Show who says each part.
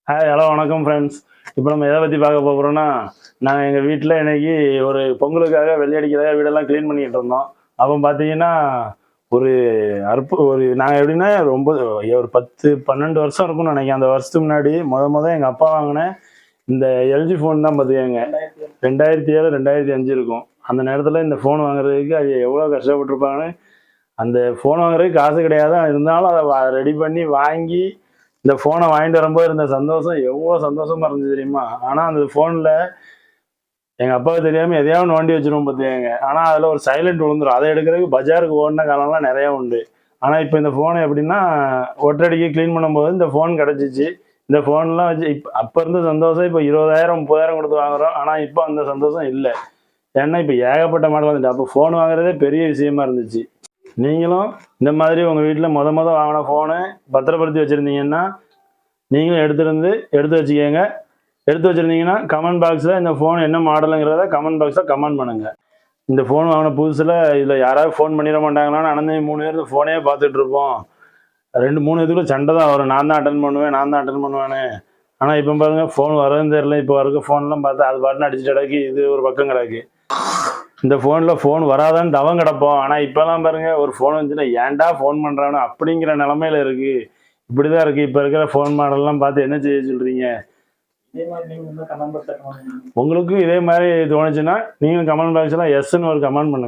Speaker 1: Hi hello வணக்கம் friends. இப்போ நம்ம எதை பற்றி பார்க்க போகிறோம்னா, நாங்கள் எங்கள் வீட்டில் இன்னைக்கு ஒரு பொங்கலுக்காக வெள்ளை அடிக்கிறதாக வீடெல்லாம் க்ளீன் பண்ணிக்கிட்டு இருந்தோம். அப்போ பார்த்தீங்கன்னா ஒரு ஒரு நாங்கள் எப்படின்னா ரொம்ப ஒரு 10 12 வருஷம் இருக்கும்னு நினைக்கிறேன். அந்த வருஷத்துக்கு முன்னாடி எங்கள் அப்பா வாங்கின இந்த எல்ஜி ஃபோன் தான் பார்த்துக்கோங்க. 2007 2005 இருக்கும். அந்த நேரத்தில் இந்த ஃபோன் வாங்குறதுக்கு அது எவ்வளோ கஷ்டப்பட்டுருப்பாங்கன்னு. அந்த ஃபோன் வாங்குறதுக்கு காசு கிடையாது, இருந்தாலும் அதை ரெடி பண்ணி வாங்கி இந்த ஃபோனை வாங்கிட்டு வரும்போது இருந்த சந்தோஷம் எவ்வளோ சந்தோஷமா இருந்துச்சு தெரியுமா? ஆனால் அந்த ஃபோனில் எங்கள் அப்பாவுக்கு தெரியாமல் எதையாவது ஒன்று வண்டி வச்சிருவோம் பார்த்துக்கோங்க. ஆனால் அதில் ஒரு சைலண்ட் விழுந்துடும். அதை எடுக்கிறதுக்கு பஜாருக்கு ஓடின காலம்லாம் நிறையா உண்டு. ஆனால் இப்போ இந்த ஃபோனை எப்படின்னா ஒற்றடிக்கு க்ளீன் பண்ணும்போது இந்த ஃபோன் கிடச்சிச்சு. இந்த ஃபோன்லாம் வச்சு அப்போ இருந்த சந்தோஷம் இப்போ 20,000 30,000 கொடுத்து வாங்குறோம். ஆனால் இப்போ அந்த சந்தோஷம் இல்லை. ஏன்னா இப்போ ஏகப்பட்ட மாடல் வந்துட்டு. அப்போ ஃபோன் வாங்குறதே பெரிய விஷயமா இருந்துச்சு. நீங்களும் இந்த மாதிரி உங்கள் வீட்டில் வாங்கின ஃபோனை பத்திரப்படுத்தி வச்சுருந்தீங்கன்னா நீங்களும் எடுத்து வச்சுக்கோங்க. எடுத்து வச்சுருந்தீங்கன்னா கமெண்ட் பாக்ஸில் இந்த ஃபோன் என்ன மாடலுங்கிறத கமெண்ட் பாக்ஸில் கமெண்ட் பண்ணுங்கள். இந்த ஃபோன் வாங்கின புதுசில் இதில் யாராவது ஃபோன் பண்ணிட மாட்டாங்களான்னு அனந்தி 3 பேர் இந்த ஃபோனே பார்த்துட்டு இருப்போம். 2 3 இதுக்குள்ள சண்டை தான் வரும். நான் தான் அட்டன் பண்ணுவேன்னு. ஆனால் இப்போ பாருங்கள், ஃபோன் வரதுன்னு தெரியல. இப்போ இருக்க ஃபோன்லாம் பார்த்தா அது பாட்டுன்னு அடிச்சுட்டு கிடக்கு. இது ஒரு பக்கம் கிடக்கு. இந்த ஃபோனில் ஃபோன் வராதான்னு தவம் கிடப்போம். ஆனால் இப்போலாம் பாருங்கள், ஒரு ஃபோன் வந்துச்சுன்னா ஏன்டா ஃபோன் பண்ணுறானோ அப்படிங்கிற நிலமையில இருக்குது. இப்படி தான் இருக்குது இப்போ இருக்கிற ஃபோன் மாடல்லாம் பார்த்து என்ன செய்ய சொல்கிறீங்க? உங்களுக்கும் இதே மாதிரி தோணுச்சுன்னா நீங்களும் கமெண்ட் பாக்ஸில் எஸ்ன்னு ஒரு கமெண்ட் பண்ணுங்கள்.